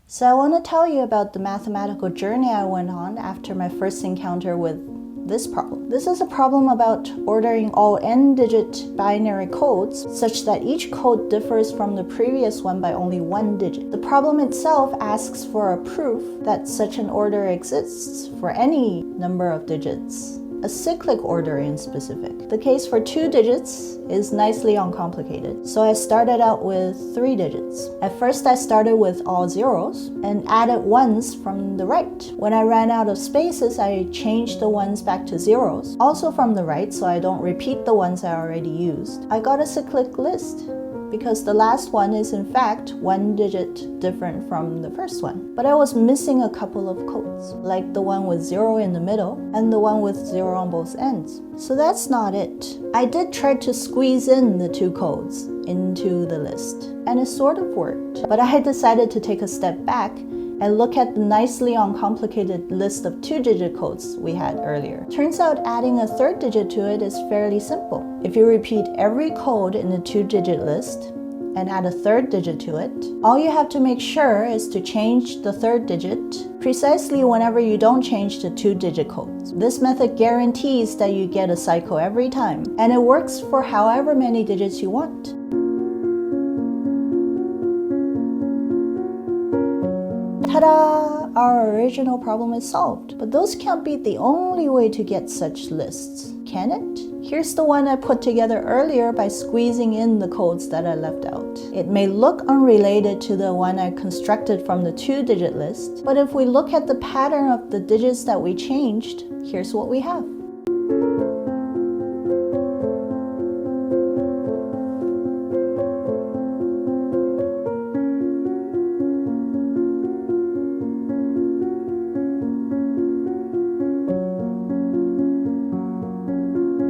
So I want to tell you about the mathematical journey I went on after my first encounter with this problem. This is a problem about ordering all n-digit binary codes such that each code differs from the previous one by only one digit. The problem itself asks for a proof that such an order exists for any number of digits, a cyclic order in specific. The case for 2 digits is nicely uncomplicated, so I started out with 3 digits. At first I started with all zeros and added ones from the right. When I ran out of spaces, I changed the ones back to zeros, also from the right, so I don't repeat the ones I already used. I got a cyclic list because the last one is in fact 1 digit different from the first one. But I was missing a couple of codes, like the one with 0 in the middle and the one with 0 on both ends. So that's not it. I did try to squeeze in the 2 codes into the list, and it sort of worked. But I had decided to take a step back and look at the nicely uncomplicated list of 2-digit codes we had earlier. Turns out adding a 3rd digit to it is fairly simple. If you repeat every code in the 2-digit list and add a 3rd digit to it, all you have to make sure is to change the 3rd digit precisely whenever you don't change the 2-digit codes. This method guarantees that you get a cycle every time, and it works for however many digits you want. Ta-da! Our original problem is solved. But those can't be the only way to get such lists, can it? Here's the one I put together earlier by squeezing in the codes that I left out. It may look unrelated to the one I constructed from the 2-digit list, but if we look at the pattern of the digits that we changed, here's what we have.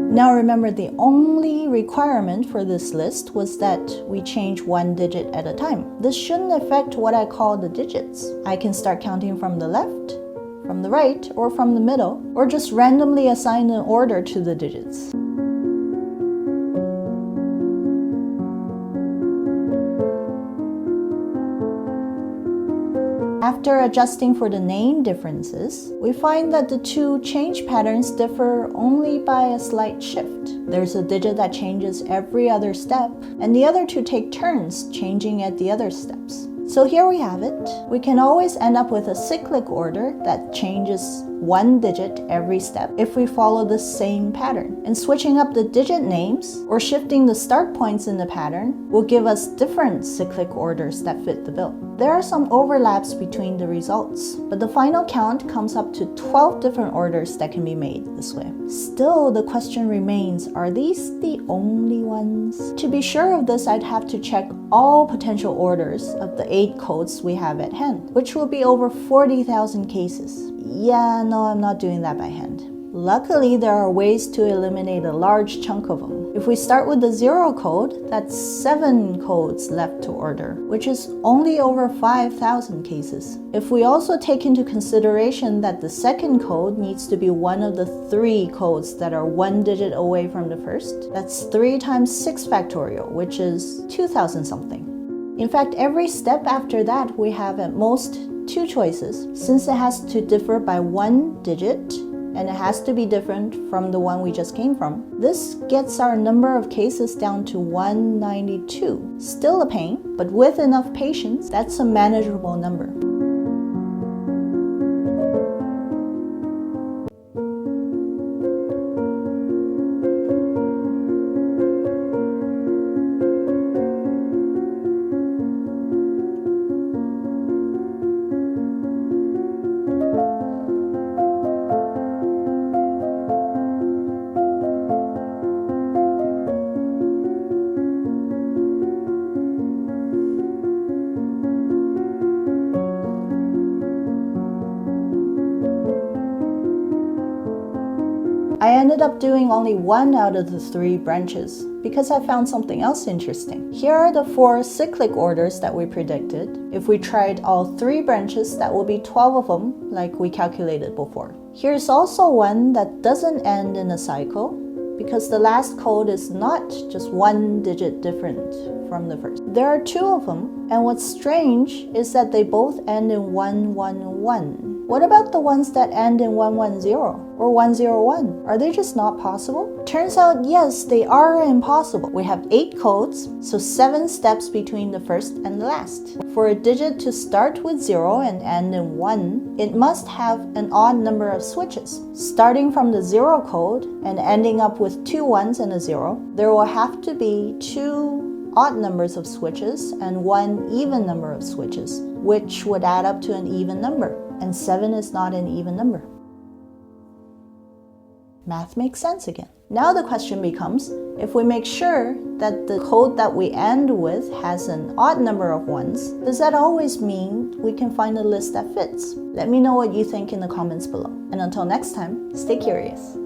Now remember, the only requirement for this list was that we change 1 digit at a time. This shouldn't affect what I call the digits. I can start counting from the left, from the right, or from the middle, or just randomly assign an order to the digits. After adjusting for the name differences, we find that the 2 change patterns differ only by a slight shift. There's a digit that changes every other step, and the other 2 take turns changing at the other steps. So here we have it. We can always end up with a cyclic order that changes 1 digit every step if we follow the same pattern. And switching up the digit names or shifting the start points in the pattern will give us different cyclic orders that fit the bill. There are some overlaps between the results, but the final count comes up to 12 different orders that can be made this way. Still, the question remains, are these the only ones? To be sure of this, I'd have to check all potential orders of the 8 codes we have at hand, which will be over 40,000 cases. Yeah, no, I'm not doing that by hand. Luckily, there are ways to eliminate a large chunk of them. If we start with the 0 code, that's 7 codes left to order, which is only over 5,000 cases. If we also take into consideration that the 2nd code needs to be one of the 3 codes that are 1 digit away from the first, that's 3 times 6 factorial, which is 2,000 something. In fact, every step after that, we have at most 2 choices, since it has to differ by 1 digit and it has to be different from the one we just came from. This gets our number of cases down to 192. Still a pain, but with enough patience, that's a manageable number. I ended up doing only 1 out of the 3 branches because I found something else interesting. Here are the 4 cyclic orders that we predicted. If we tried all 3 branches, that would be 12 of them, like we calculated before. Here's also one that doesn't end in a cycle because the last code is not just 1 digit different from the first. There are 2 of them, and what's strange is that they both end in 111. What about the ones that end in 110 or 101? Are they just not possible? Turns out, yes, they are impossible. We have 8 codes, so 7 steps between the first and the last. For a digit to start with 0 and end in 1, it must have an odd number of switches. Starting from the 0 code and ending up with 2 ones and a 0, there will have to be 2 odd numbers of switches and 1 even number of switches, which would add up to an even number. And 7 is not an even number. Math makes sense again. Now the question becomes, if we make sure that the code that we end with has an odd number of ones, does that always mean we can find a list that fits? Let me know what you think in the comments below. And until next time, stay curious.